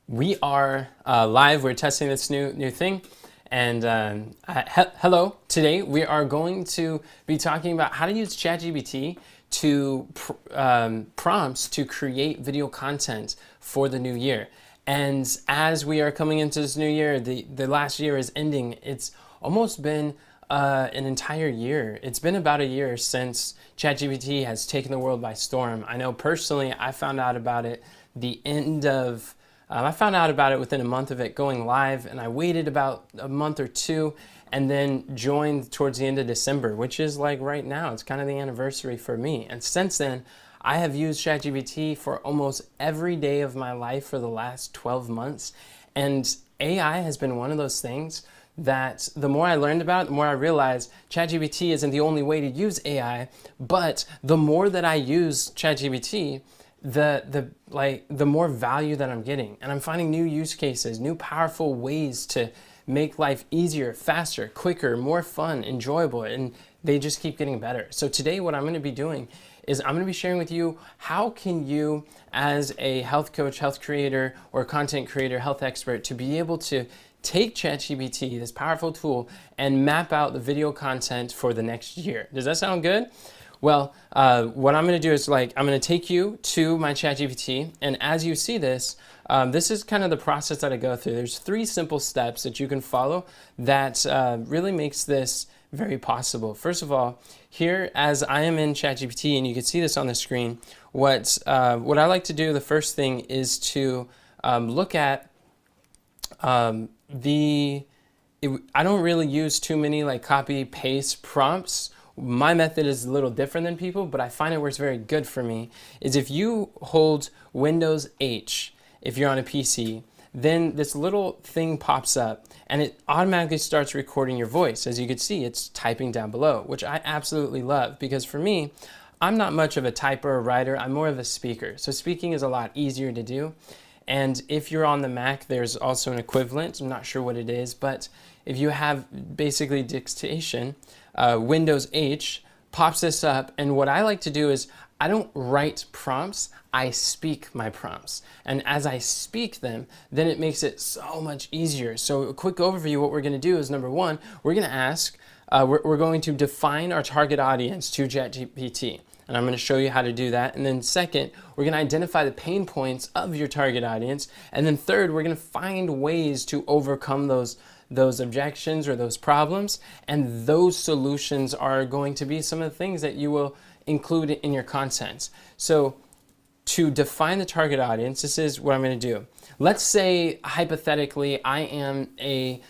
We are live. We're testing this new thing. And hello. Today we are going to be talking about how to use ChatGPT to prompts to create video content for the new year. And as we are coming into this new year, the last year is ending. It's almost been an entire year. It's been about a year since ChatGPT has taken the world by storm. I know personally, I found out about it I found out about it within a month of it going live, and I waited about a month or two and then joined towards the end of December, which is like right now. It's kind of the anniversary for me. And since then, I have used ChatGPT for almost every day of my life for the last 12 months. And AI has been one of those things that the more I learned about it, the more I realized ChatGPT isn't the only way to use AI, but the more that I use ChatGPT, the more value that I'm getting. And I'm finding new use cases, new powerful ways to make life easier, faster, quicker, more fun, enjoyable, and they just keep getting better. So today what I'm going to be doing is I'm going to be sharing with you how can you, as a health coach, health creator, or content creator, health expert, to be able to take ChatGPT, this powerful tool, and map out the video content for the next year. Does that sound good? Well, what I'm going to do is I'm going to take you to my ChatGPT, and as you see this, this is kind of the process that I go through. There's 3 simple steps that you can follow that really makes this very possible. First of all, here as I am in ChatGPT, and you can see this on the screen, what I like to do, the first thing is to look at I don't really use too many copy paste prompts. My method is a little different than people, but I find it works very good for me, is if you hold Windows H, if you're on a PC, then this little thing pops up and it automatically starts recording your voice. As you can see, it's typing down below, which I absolutely love because for me, I'm not much of a typer or writer, I'm more of a speaker. So speaking is a lot easier to do. And if you're on the Mac, there's also an equivalent. I'm not sure what it is, but if you have basically dictation, Windows H pops this up. And what I like to do is I don't write prompts, I speak my prompts. And as I speak them, then it makes it so much easier. So a quick overview, what we're going to do is number 1, we're going to ask, we're going to define our target audience to ChatGPT. And I'm going to show you how to do that. And then second, we're going to identify the pain points of your target audience. And then third, we're going to find ways to overcome those objections or those problems. And those solutions are going to be some of the things that you will include in your content. So to define the target audience, this is what I'm going to do. Let's say, hypothetically, I am a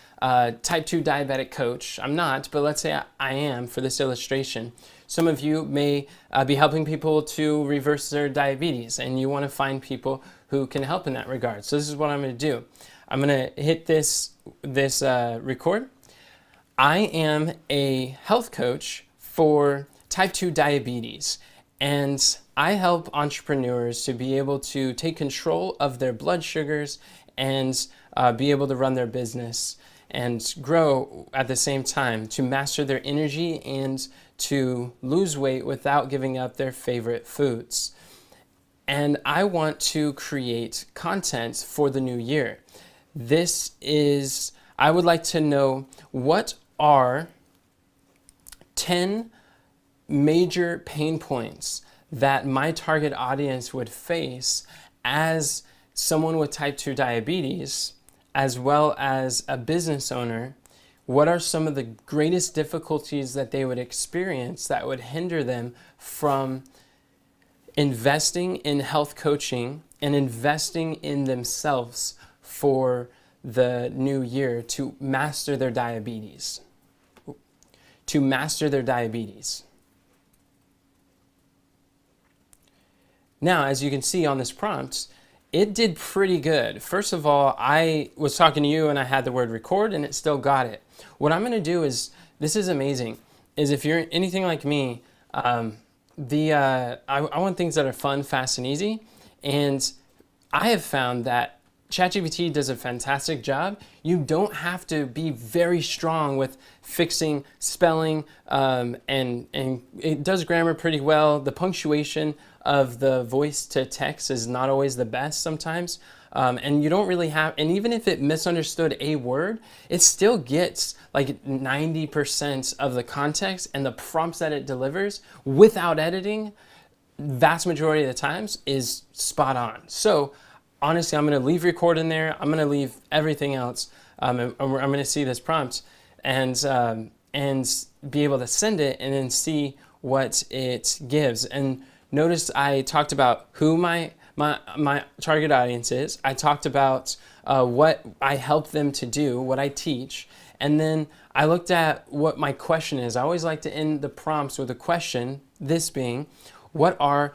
type 2 diabetic coach. I'm not, but let's say I am for this illustration. Some of you may be helping people to reverse their diabetes, and you want to find people who can help in that regard. So this is what I'm going to do. I'm going to hit this record. I am a health coach for type 2 diabetes, and I help entrepreneurs to be able to take control of their blood sugars and be able to run their business and grow at the same time, to master their energy and to lose weight without giving up their favorite foods. And I want to create content for the new year. I would like to know, what are 10 major pain points that my target audience would face as someone with type 2 diabetes, as well as a business owner. What are some of the greatest difficulties that they would experience that would hinder them from investing in health coaching and investing in themselves for the new year to master their diabetes? To master their diabetes. Now, as you can see on this prompt, it did pretty good. First of all, I was talking to you and I had the word record and it still got it. What I'm going to do is, this is amazing, is if you're anything like me, I want things that are fun, fast, and easy. And I have found that ChatGPT does a fantastic job. You don't have to be very strong with fixing spelling, and it does grammar pretty well. The punctuation of the voice to text is not always the best sometimes. And you don't really have, and even if it misunderstood a word, it still gets like 90% of the context, and the prompts that it delivers without editing, vast majority of the times, is spot on. So honestly, I'm going to leave record in there. I'm going to leave everything else. And I'm going to see this prompt and be able to send it and then see what it gives. And notice I talked about who my target audience is. I talked about what I help them to do, what I teach. And then I looked at what my question is. I always like to end the prompts with a question, this being, what are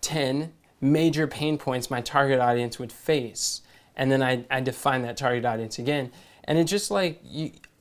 10 major pain points my target audience would face? And then I define that target audience again. And it just like,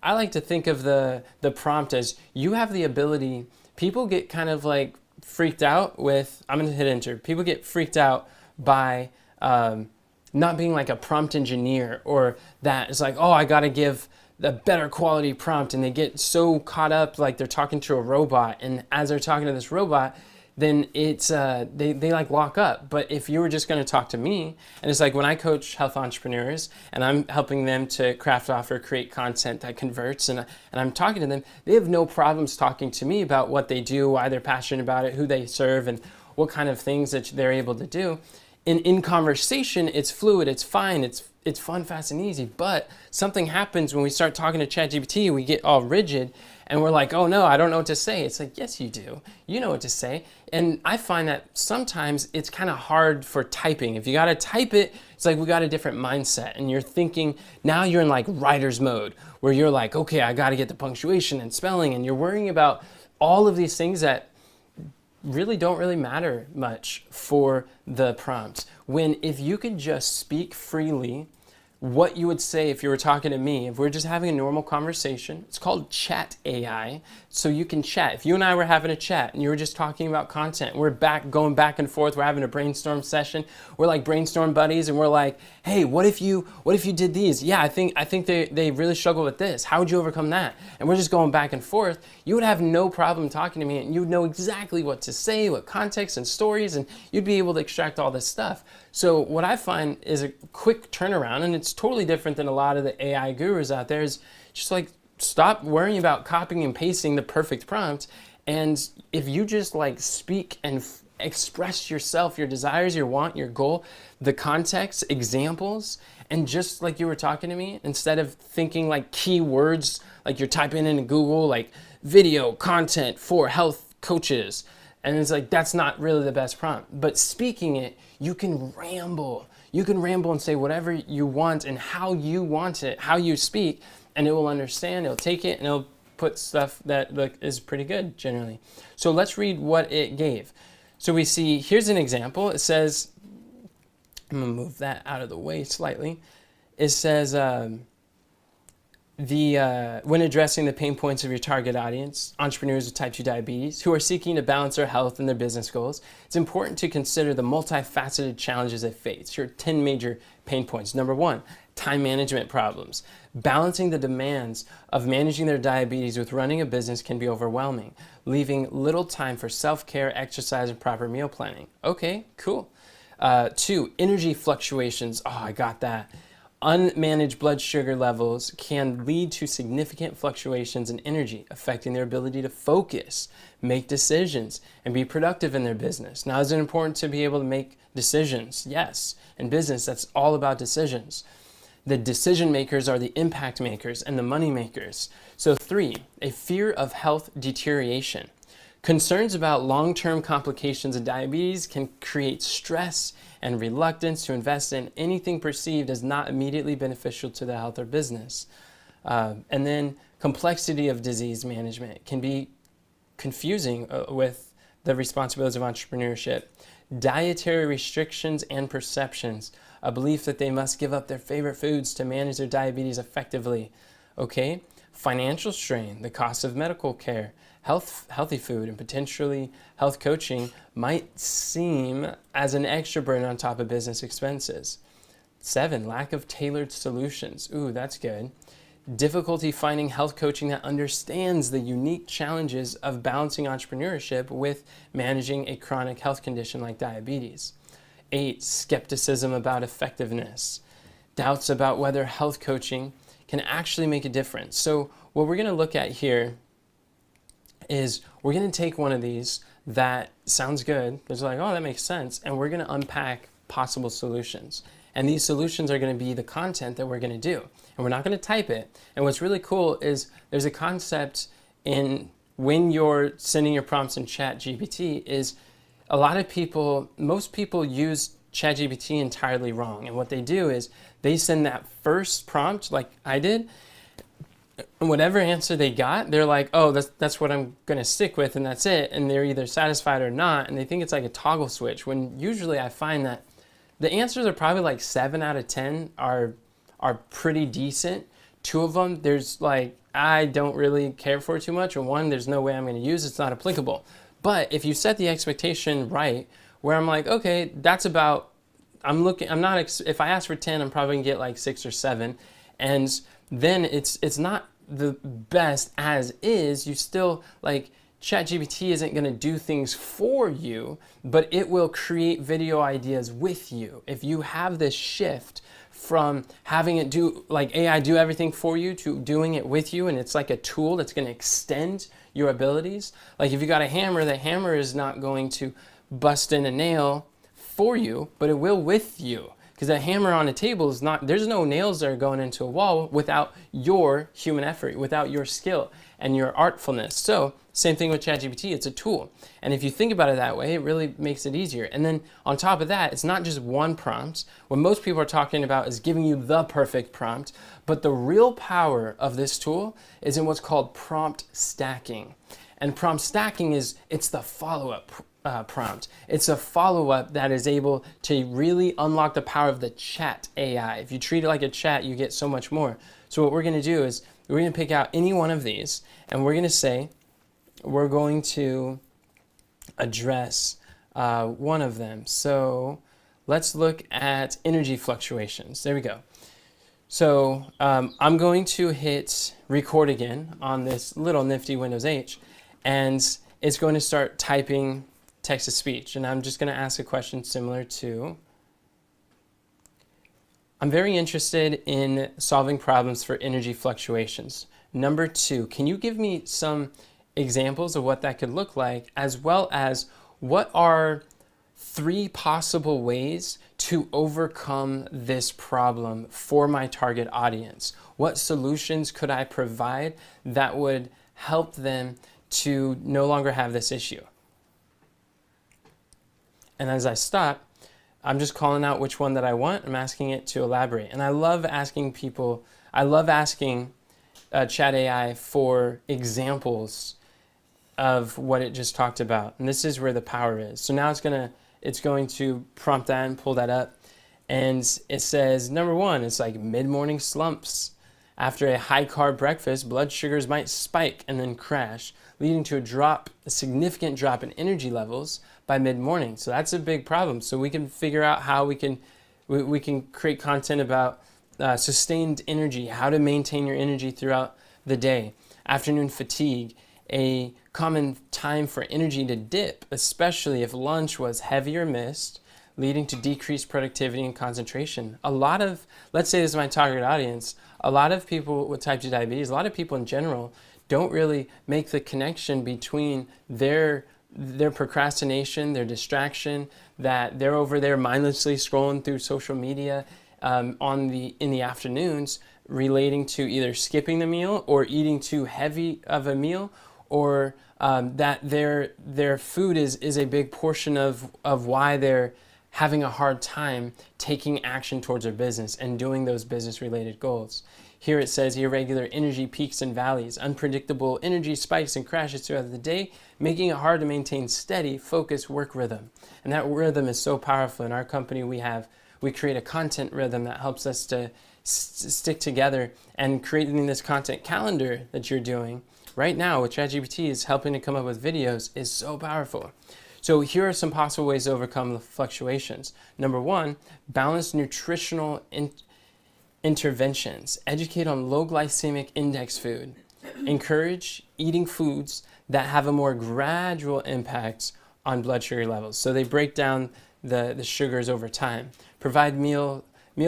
I like to think of the prompt as you have the ability, people get kind of like freaked out with, I'm going to hit enter. People get freaked out by not being like a prompt engineer, or that it's like, oh, I got to give the better quality prompt. And they get so caught up like they're talking to a robot. And as they're talking to this robot, then it's they like lock up. But if you were just going to talk to me, and it's like when I coach health entrepreneurs and I'm helping them to craft, offer, create content that converts, and I'm talking to them, they have no problems talking to me about what they do, why they're passionate about it, who they serve, and what kind of things that they're able to do. In conversation, it's fluid, it's fine, it's fun, fast, and easy. But something happens when we start talking to ChatGPT, we get all rigid, and we're like, oh no, I don't know what to say. It's like, yes, you do. You know what to say. And I find that sometimes it's kind of hard for typing. If you got to type it, it's like we got a different mindset. And you're thinking, now you're in like writer's mode, where you're like, okay, I got to get the punctuation and spelling. And you're worrying about all of these things that really don't really matter much for the prompt. When if you could just speak freely, what you would say if you were talking to me, if we're just having a normal conversation, it's called chat AI. So you can chat. If you and I were having a chat and you were just talking about content, we're going back and forth, we're having a brainstorm session, we're like brainstorm buddies, and we're like, hey, what if you did these? Yeah, I think they really struggle with this. How would you overcome that? And we're just going back and forth. You would have no problem talking to me, and you would know exactly what to say, what context and stories, and you'd be able to extract all this stuff. So what I find is a quick turnaround, and it's totally different than a lot of the AI gurus out there, is just like, stop worrying about copying and pasting the perfect prompt. And if you just like speak and express yourself, your desires, your want, your goal, the context, examples, and just like you were talking to me, instead of thinking like keywords, like you're typing into Google, like video content for health coaches. And it's like, that's not really the best prompt. But speaking it, you can ramble. You can ramble and say whatever you want and how you want it, how you speak, and it will understand, it'll take it, and it'll put stuff that is pretty good generally. So let's read what it gave. So we see, here's an example. It says, I'm gonna move that out of the way slightly. It says, when addressing the pain points of your target audience, entrepreneurs with type 2 diabetes who are seeking to balance their health and their business goals, it's important to consider the multifaceted challenges they face. Here are 10 major pain points. Number 1, time management problems. Balancing the demands of managing their diabetes with running a business can be overwhelming, leaving little time for self-care, exercise, and proper meal planning. Okay, cool. 2, energy fluctuations. Oh, I got that. Unmanaged blood sugar levels can lead to significant fluctuations in energy, affecting their ability to focus, make decisions, and be productive in their business. Now, is it important to be able to make decisions? Yes. In business, that's all about decisions. The decision makers are the impact makers and the money makers. So 3, a fear of health deterioration. Concerns about long-term complications of diabetes can create stress and reluctance to invest in anything perceived as not immediately beneficial to the health or business. And then complexity of disease management can be confusing with the responsibilities of entrepreneurship. Dietary restrictions and perceptions, a belief that they must give up their favorite foods to manage their diabetes effectively. Okay, financial strain, the cost of medical care, healthy food, and potentially health coaching might seem as an extra burden on top of business expenses. 7, lack of tailored solutions. Ooh, that's good. Difficulty finding health coaching that understands the unique challenges of balancing entrepreneurship with managing a chronic health condition like diabetes. 8, skepticism about effectiveness, doubts about whether health coaching can actually make a difference. So what we're going to look at here is we're going to take one of these that sounds good. It's like, oh, that makes sense. And we're going to unpack possible solutions. And these solutions are going to be the content that we're going to do. And we're not going to type it. And what's really cool is there's a concept in when you're sending your prompts in ChatGPT is a lot of people, most people use ChatGPT entirely wrong. And what they do is they send that first prompt like I did, and whatever answer they got, they're like, oh, that's what I'm going to stick with, and that's it. And they're either satisfied or not, and they think it's like a toggle switch, when usually I find that the answers are probably like 7 out of 10 are pretty decent. 2 of them, there's like, I don't really care for too much, and 1, there's no way I'm going to use it, it's not applicable. But if you set the expectation right, where I'm like, okay, that's about, if I ask for 10, I'm probably going to get like 6 or 7, and then it's not the best as is. You still, like, ChatGPT isn't going to do things for you, but it will create video ideas with you. If you have this shift from having it do, like AI do everything for you, to doing it with you, and it's like a tool that's going to extend your abilities. Like if you got a hammer, the hammer is not going to bust in a nail for you, but it will with you. Because a hammer on a table is not, there's no nails that are going into a wall without your human effort, without your skill and your artfulness. So same thing with ChatGPT, it's a tool. And if you think about it that way, it really makes it easier. And then on top of that, it's not just one prompt. What most people are talking about is giving you the perfect prompt, but the real power of this tool is in what's called prompt stacking. And prompt stacking it's the follow-up prompt. It's a follow-up that is able to really unlock the power of the chat AI. If you treat it like a chat, you get so much more. So what we're going to do is we're going to pick out any one of these, and we're going to say we're going to address one of them. So let's look at energy fluctuations. There we go. So I'm going to hit record again on this little nifty Windows H, and it's going to start typing text to speech. And I'm just going to ask a question similar to, I'm very interested in solving problems for energy fluctuations. Number 2, can you give me some examples of what that could look like, as well as what are 3 possible ways to overcome this problem for my target audience? What solutions could I provide that would help them to no longer have this issue? And as I stop, I'm just calling out which one that I want. I'm asking it to elaborate. And I love asking Chat AI for examples of what it just talked about. And this is where the power is. So now it's going to prompt that and pull that up. And it says, number 1, it's like mid-morning slumps. After a high-carb breakfast, blood sugars might spike and then crash, leading to a significant drop in energy levels by mid-morning. So that's a big problem. So we can figure out how we can create content about sustained energy, how to maintain your energy throughout the day. Afternoon fatigue, a common time for energy to dip, especially if lunch was heavy or missed, leading to decreased productivity and concentration. Let's say this is my target audience, a lot of people with type 2 diabetes, a lot of people in general don't really make the connection between their procrastination, their distraction, that they're over there mindlessly scrolling through social media in the afternoons, relating to either skipping the meal or eating too heavy of a meal, or that their food is a big portion of why they're having a hard time taking action towards their business and doing those business related goals. Here it says irregular energy peaks and valleys, unpredictable energy spikes and crashes throughout the day, making it hard to maintain steady, focused work rhythm. And that rhythm is so powerful. In our company, we create a content rhythm that helps us to stick together, and creating this content calendar that you're doing right now with ChatGPT is helping to come up with videos is so powerful. So here are some possible ways to overcome the fluctuations. Number 1, balance nutritional interventions. Educate on low glycemic index food. Encourage eating foods that have a more gradual impact on blood sugar levels. So they break down the sugars over time. Provide meal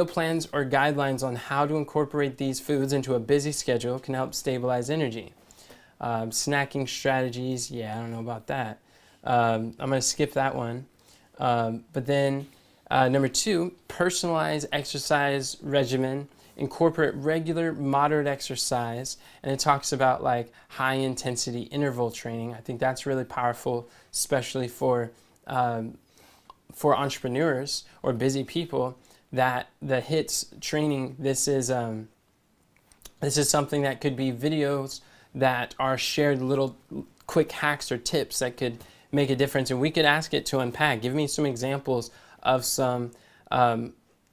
plans or guidelines on how to incorporate these foods into a busy schedule can help stabilize energy. Snacking strategies, I don't know about that. I'm going to skip that one. But then number 2, personalize exercise regimen. Incorporate regular moderate exercise, and it talks about like high intensity interval training. I think that's really powerful, especially for entrepreneurs or busy people. That the HIIT training, this is something that could be videos that are shared, little quick hacks or tips that could make a difference, and we could ask it to unpack. Give me some examples of some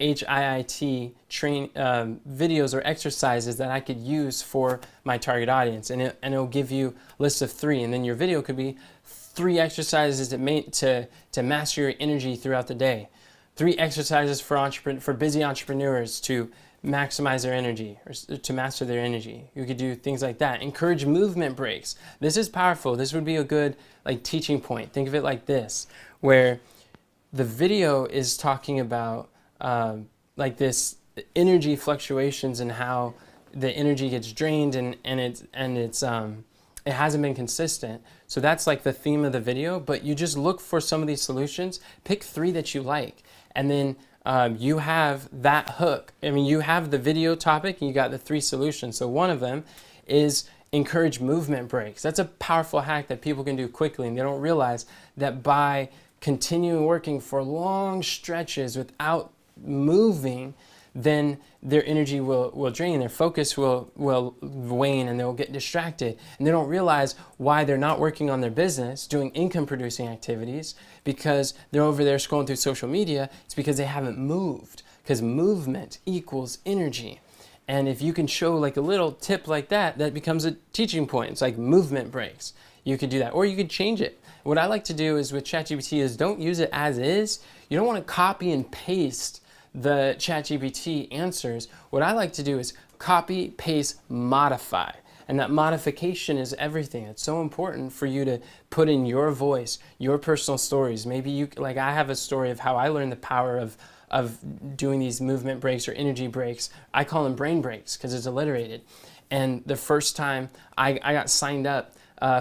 HIIT videos or exercises that I could use for my target audience, and it'll give you a list of 3, and then your video could be 3 exercises to master your energy throughout the day, 3 exercises for busy entrepreneurs to maximize their energy or to master their energy. You could do things like that. Encourage movement breaks. This is powerful. This would be a good teaching point. Think of it like this, where the video is talking about this energy fluctuations and how the energy gets drained and it hasn't been consistent. So that's like the theme of the video, but you just look for some of these solutions, pick 3 that you like, and then you have that hook. I mean, you have the video topic and you got the 3 solutions. So one of them is encourage movement breaks. That's a powerful hack that people can do quickly, and they don't realize that by continuing working for long stretches without moving, then their energy will drain, their focus will wane, and they'll get distracted. And they don't realize why they're not working on their business, doing income producing activities, because they're over there scrolling through social media. It's because they haven't moved, because movement equals energy. And if you can show like a little tip like that, that becomes a teaching point. It's like movement breaks. You could do that, or you could change it. What I like to do is with ChatGPT is don't use it as is. You don't want to copy and paste the ChatGPT answers. What I like to do is copy, paste, modify. And that modification is everything. It's so important for you to put in your voice, your personal stories. Maybe you, like I have a story of how I learned the power of doing these movement breaks or energy breaks. I call them brain breaks because it's alliterated. And the first time I got signed up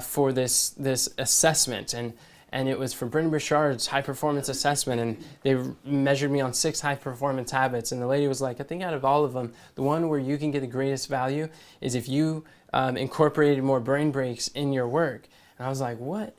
for this assessment, and it was for Brendon Burchard's high performance assessment, and they measured me on 6 high performance habits, and the lady was like, I think out of all of them, the one where you can get the greatest value is if you incorporated more brain breaks in your work. And I was like, what?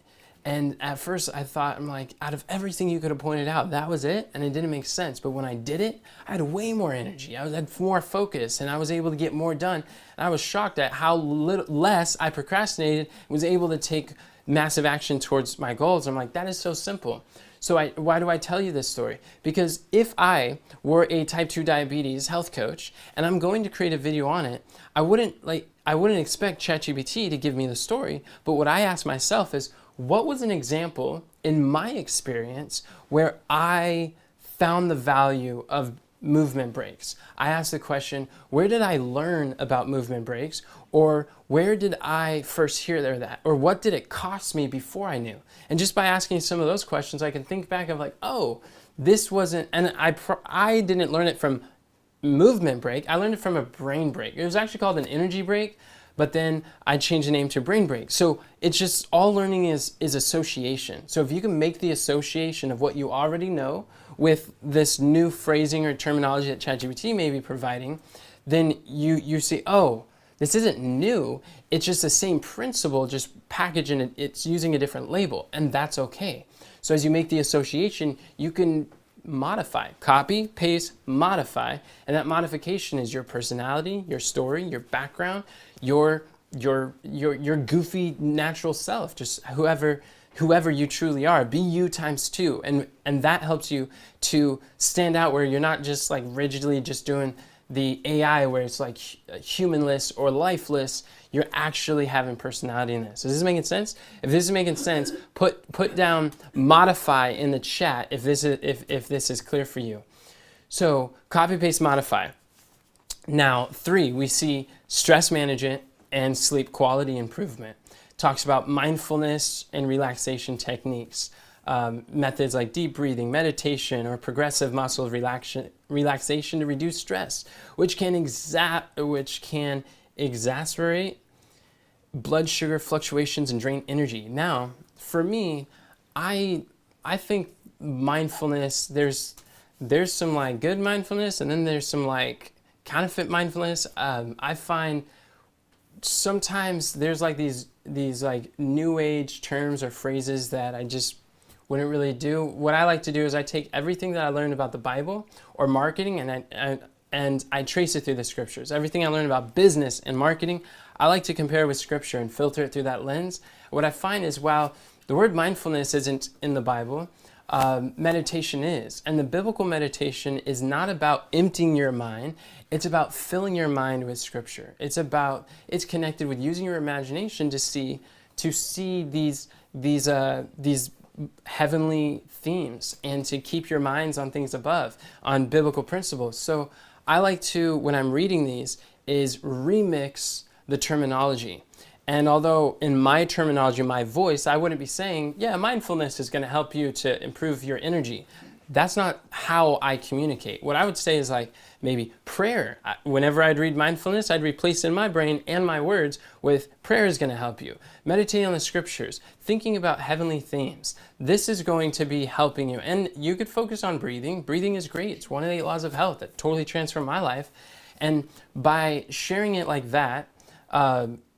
And at first I thought, I'm like, out of everything you could have pointed out, that was it? And it didn't make sense. But when I did it, I had way more energy. I had more focus, and I was able to get more done. And I was shocked at how less I procrastinated, was able to take massive action towards my goals. I'm like, that is so simple. So why do I tell you this story? Because if I were a type 2 diabetes health coach and I'm going to create a video on it, I wouldn't expect ChatGPT to give me the story. But what I ask myself is, what was an example in my experience where I found the value of movement breaks? I asked the question, where did I learn about movement breaks? Or where did I first hear that? Or what did it cost me before I knew? And just by asking some of those questions, I can think back of like, oh, this wasn't, and I didn't learn it from movement break. I learned it from a brain break. It was actually called an energy break, but then I changed the name to brain break. So it's just, all learning is association. So if you can make the association of what you already know with this new phrasing or terminology that ChatGPT may be providing, then you see, oh, this isn't new. It's just the same principle, just packaged in it's using a different label, and that's okay. So as you make the association, you can modify, copy, paste, modify, and that modification is your personality, your story, your background, your goofy natural self, just whoever you truly are. Be you times 2, and that helps you to stand out, where you're not just like rigidly just doing the AI where it's like humanless or lifeless. You're actually having personality in this. Is this making sense? If this is making sense, put down modify in the chat if this is clear for you. So copy, paste, modify. Now 3, we see stress management and sleep quality improvement. Talks about mindfulness and relaxation techniques. methods like deep breathing, meditation, or progressive muscle relaxation to reduce stress, which can exacerbate blood sugar fluctuations and drain energy. Now, for me, I think mindfulness, there's some like good mindfulness, and then there's some like counterfeit mindfulness. I find sometimes there's like these like new age terms or phrases that I just wouldn't really do. What I like to do is I take everything that I learned about the Bible or marketing, and I trace it through the scriptures. Everything I learned about business and marketing, I like to compare with scripture and filter it through that lens. What I find is, while the word mindfulness isn't in the Bible, meditation is. And the biblical meditation is not about emptying your mind. It's about filling your mind with scripture. It's connected with using your imagination to see these heavenly themes, and to keep your minds on things above, on biblical principles. So I like to, when I'm reading these, is remix the terminology. And although in my terminology, my voice, I wouldn't be saying, yeah, mindfulness is going to help you to improve your energy. That's not how I communicate. What I would say is like maybe prayer. Whenever I'd read mindfulness, I'd replace in my brain and my words with prayer is going to help you. Meditating on the scriptures, thinking about heavenly themes. This is going to be helping you. And you could focus on breathing. Breathing is great. It's one of the 8 laws of health that totally transformed my life. And by sharing it like that,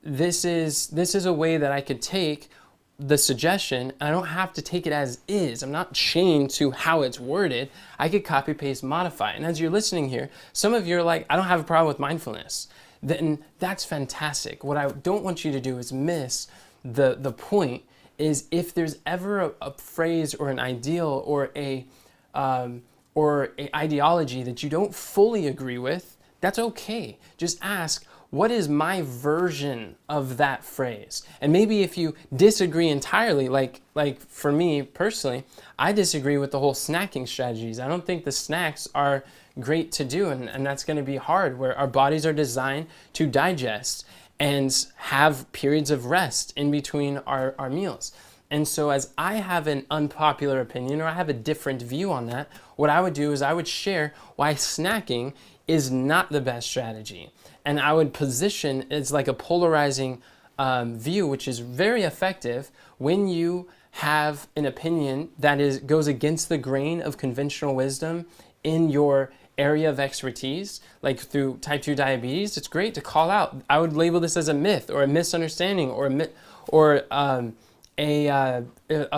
this is a way that I could take the suggestion. I don't have to take it as is. I'm not chained to how it's worded. I could copy, paste, modify. And as you're listening here, some of you are like, I don't have a problem with mindfulness. Then that's fantastic. What I don't want you to do is miss the point. Is if there's ever a phrase or an ideal or a ideology that you don't fully agree with, that's okay. Just ask, what is my version of that phrase? And maybe if you disagree entirely, like for me personally, I disagree with the whole snacking strategies. I don't think the snacks are great to do, and that's going to be hard, where our bodies are designed to digest and have periods of rest in between our meals. And so as I have an unpopular opinion, or I have a different view on that, what I would do is I would share why snacking is not the best strategy. And I would position it's like a polarizing view, which is very effective when you have an opinion that goes against the grain of conventional wisdom in your area of expertise, like through type 2 diabetes. It's great to call out. I would label this as a myth or a misunderstanding or a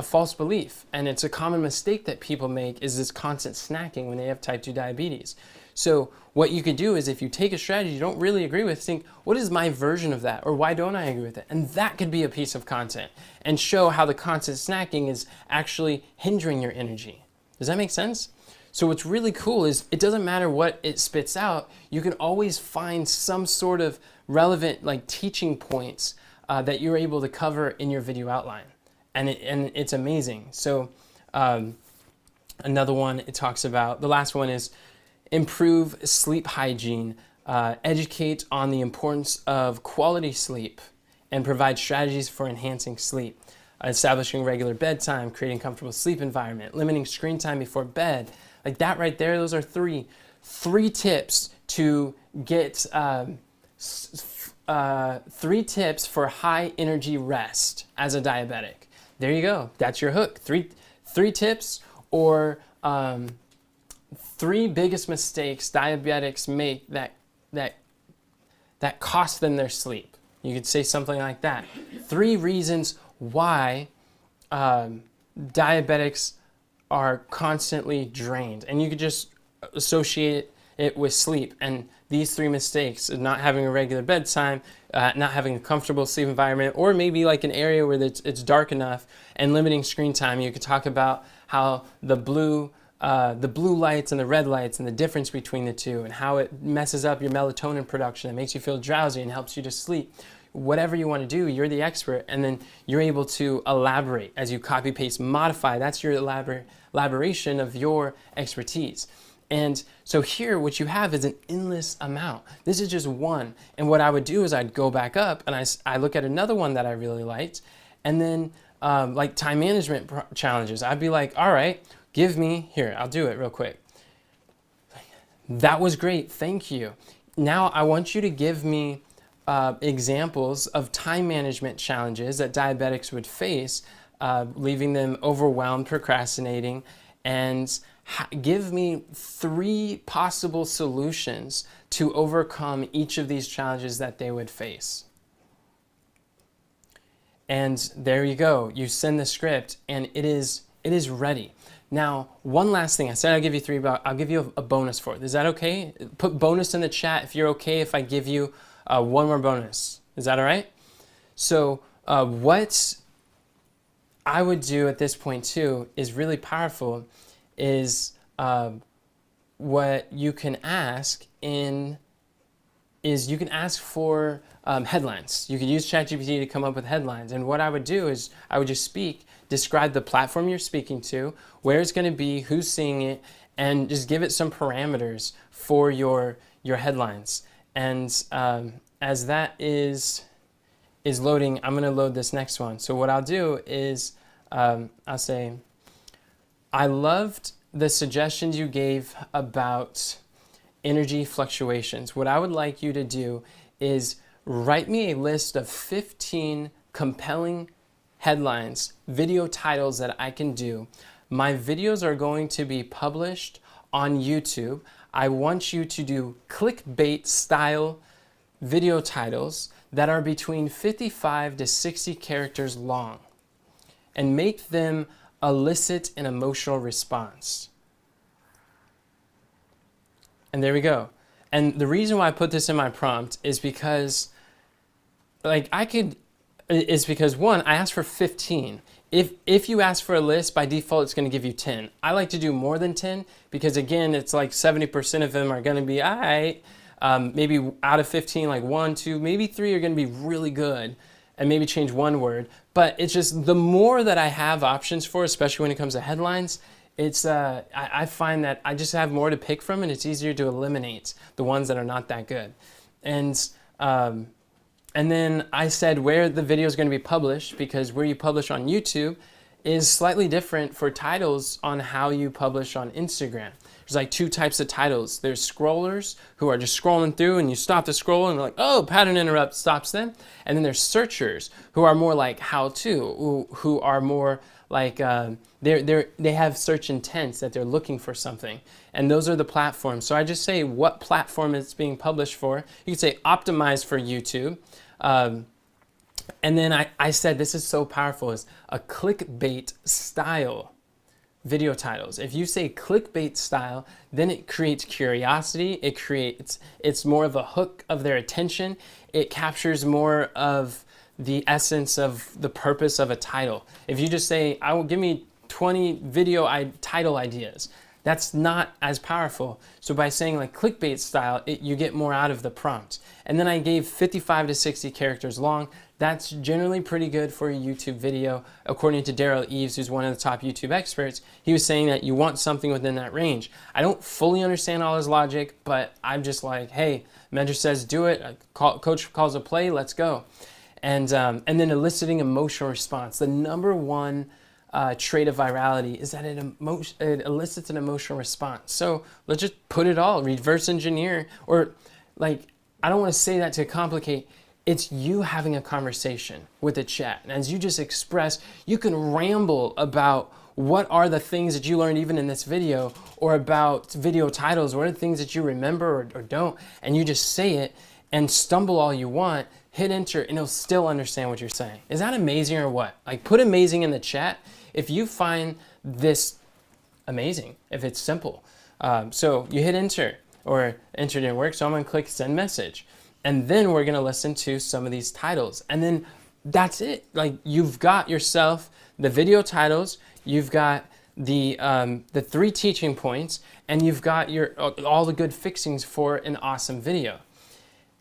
false belief. And it's a common mistake that people make, is this constant snacking when they have type 2 diabetes. So what you could do is, if you take a strategy you don't really agree with, think, what is my version of that? Or why don't I agree with it? And that could be a piece of content, and show how the constant snacking is actually hindering your energy. Does that make sense? So what's really cool is, it doesn't matter what it spits out, you can always find some sort of relevant like teaching points that you're able to cover in your video outline. And it's amazing. So another one, it talks about, the last one is improve sleep hygiene, educate on the importance of quality sleep, and provide strategies for enhancing sleep. Establishing regular bedtime, creating comfortable sleep environment, limiting screen time before bed. Like that right there, those are three tips to get 3 tips for high energy rest as a diabetic. There you go. That's your hook. Three tips, or 3 biggest mistakes diabetics make that cost them their sleep. You could say something like that. 3 reasons why diabetics are constantly drained. And you could just associate it with sleep. And these 3 mistakes: not having a regular bedtime, not having a comfortable sleep environment, or maybe like an area where it's dark enough, and limiting screen time. You could talk about how the blue lights and the red lights, and the difference between the two, and how it messes up your melatonin production. It makes you feel drowsy and helps you to sleep. Whatever you want to do, you're the expert, and then you're able to elaborate as you copy, paste, modify. That's your elaboration of your expertise. And so here, what you have is an endless amount. This is just one. And what I would do is I'd go back up, and I look at another one that I really liked, and then like time management challenges. I'd be like, all right, give me, here, I'll do it real quick. That was great, thank you. Now I want you to give me examples of time management challenges that diabetics would face, leaving them overwhelmed, procrastinating, and give me 3 possible solutions to overcome each of these challenges that they would face. And there you go. You send the script and it is ready. Now, one last thing. I said I'll give you 3, but I'll give you a bonus for it. Is that okay? Put bonus in the chat if you're okay if I give you 1 more bonus. Is that all right? So what I would do at this point too is really powerful, is what you can ask is you can ask for headlines. You could use ChatGPT to come up with headlines. And what I would do is I would just describe the platform you're speaking to, where it's going to be, who's seeing it, and just give it some parameters for your headlines. And as that is loading, I'm going to load this next one. So what I'll do is I'll say, I loved the suggestions you gave about energy fluctuations. What I would like you to do is write me a list of 15 compelling headlines, video titles that I can do. My videos are going to be published on YouTube. I want you to do clickbait style video titles that are between 55 to 60 characters long and make them elicit an emotional response. And there we go. And the reason why I put this in my prompt is because because one, I asked for 15. If you ask for a list, by default, it's going to give you 10. I like to do more than 10 because, again, it's like 70% of them are going to be, all right, maybe out of 15, like 1, 2, maybe 3 are going to be really good and maybe change 1 word. But it's just the more that I have options for, especially when it comes to headlines, it's I find that I just have more to pick from and it's easier to eliminate the ones that are not that good. And then I said where the video is going to be published, because where you publish on YouTube is slightly different for titles on how you publish on Instagram. There's like 2 types of titles. There's scrollers who are just scrolling through and you stop the scroll and they're like, oh, pattern interrupt stops them. And then there's searchers who are more like how to, who are more like they have search intents that they're looking for something. And those are the platforms. So I just say what platform it's being published for. You could say optimized for YouTube. And then I said, this is so powerful, is a clickbait style video titles. If you say clickbait style, then it creates curiosity. It's more of a hook of their attention. It captures more of the essence of the purpose of a title. If you just say, give me 20 video title ideas, that's not as powerful. So by saying like clickbait style, you get more out of the prompt. And then I gave 55 to 60 characters long. That's generally pretty good for a YouTube video. According to Daryl Eves, who's one of the top YouTube experts, he was saying that you want something within that range. I don't fully understand all his logic, but I'm just like, hey, mentor says do it, coach calls a play, let's go. And then eliciting emotional response. The number one trait of virality is that it elicits an emotional response. So let's just put it all, reverse engineer, or like, I don't want to say that to complicate. It's you having a conversation with a chat. And as you just express, you can ramble about what are the things that you learned even in this video, or about video titles, what are the things that you remember or don't, and you just say it and stumble all you want, hit enter, and it'll still understand what you're saying. Is that amazing or what? Like, put amazing in the chat if you find this amazing, if it's simple. So you hit enter, or enter didn't work, so I'm gonna click send message. And then we're gonna listen to some of these titles. And then that's it. Like, you've got yourself the video titles, you've got the 3 teaching points, and you've got all the good fixings for an awesome video.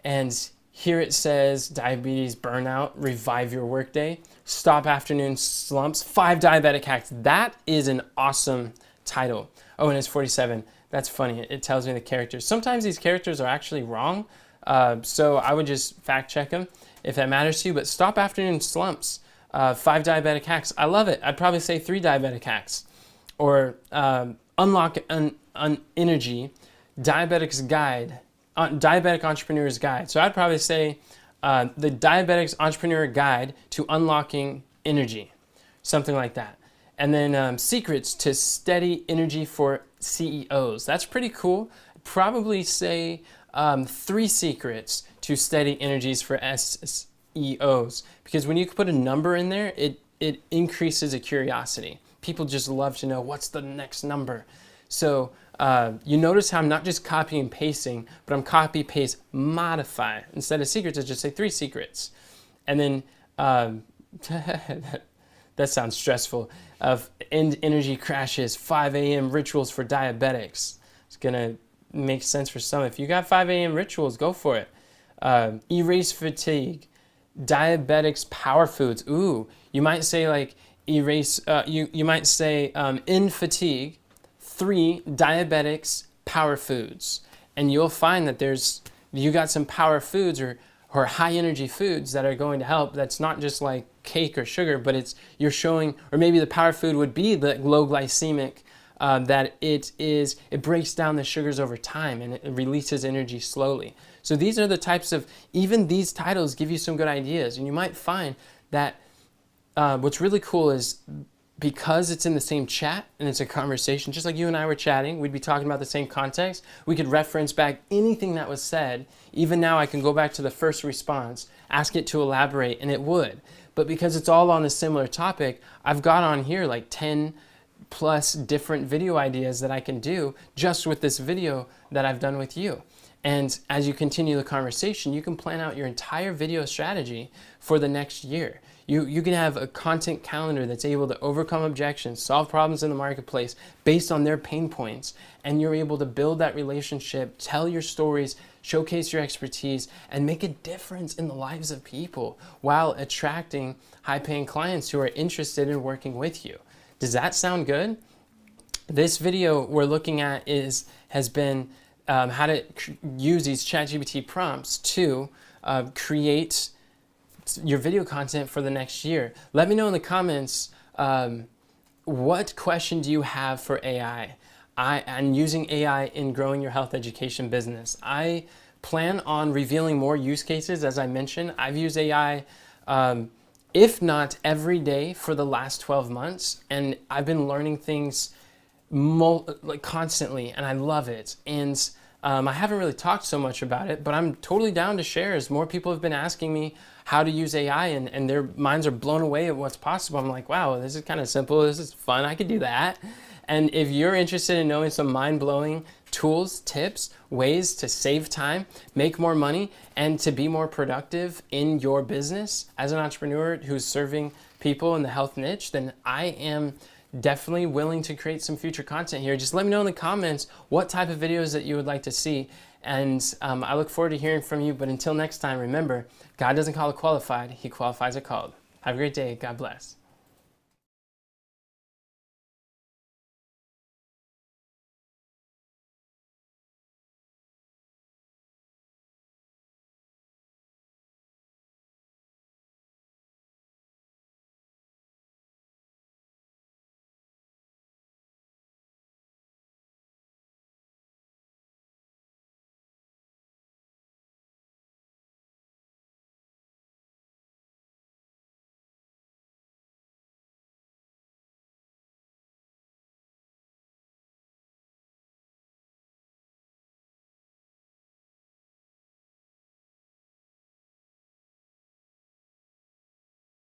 And here it says, diabetes burnout, revive your workday, stop afternoon slumps, 5 diabetic hacks. That is an awesome title. Oh, and it's 47. That's funny. It tells me the characters. Sometimes these characters are actually wrong. So I would just fact check them if that matters to you. But stop afternoon slumps. 5 diabetic hacks. I love it. I'd probably say 3 diabetic hacks. Or unlock energy, diabetic entrepreneur's guide. So I'd probably say the diabetic's entrepreneur guide to unlocking energy, something like that. And then secrets to steady energy for CEOs. That's pretty cool. Probably say 3 secrets to steady energies for SEOs, because when you put a number in there, it increases a curiosity. People just love to know what's the next number. So you notice how I'm not just copying and pasting, but I'm copy, paste, modify. Instead of secrets, I just say 3 secrets. And then that sounds stressful. End energy crashes, 5 a.m. rituals for diabetics. It's gonna make sense for some. If you got 5 a.m. rituals, go for it. Erase fatigue, diabetics power foods. Ooh, you might say like erase. You might say in fatigue, 3 diabetics power foods, and you'll find that you got some power foods or high energy foods that are going to help. That's not just like cake or sugar, but you're showing, or maybe the power food would be the low glycemic, that it breaks down the sugars over time and it releases energy slowly. So these are the types of, even these titles give you some good ideas, and you might find that what's really cool is, because it's in the same chat and it's a conversation, just like you and I were chatting, we'd be talking about the same context. We could reference back anything that was said. Even now I can go back to the first response, ask it to elaborate, and it would. But because it's all on a similar topic, I've got on here like 10 plus different video ideas that I can do just with this video that I've done with you. And as you continue the conversation, you can plan out your entire video strategy for the next year. You can have a content calendar that's able to overcome objections, solve problems in the marketplace based on their pain points, and you're able to build that relationship, tell your stories, showcase your expertise, and make a difference in the lives of people while attracting high-paying clients who are interested in working with you. Does that sound good? This video we're looking at has been how to use these ChatGPT prompts to create your video content for the next year. Let me know in the comments, what question do you have for AI? I'm using AI in growing your health education business. I plan on revealing more use cases. As I mentioned, I've used AI, if not every day for the last 12 months, and I've been learning things constantly, and I love it. And I haven't really talked so much about it, but I'm totally down to share, as more people have been asking me how to use AI, and their minds are blown away at what's possible. I'm like, wow, this is kind of simple. This is fun. I could do that. And if you're interested in knowing some mind-blowing tools, tips, ways to save time, make more money, and to be more productive in your business as an entrepreneur who's serving people in the health niche, then I am definitely willing to create some future content here. Just let me know in the comments what type of videos that you would like to see, and I look forward to hearing from you. But until next time, remember, God doesn't call a qualified, He qualifies a called. Have a great day. God bless.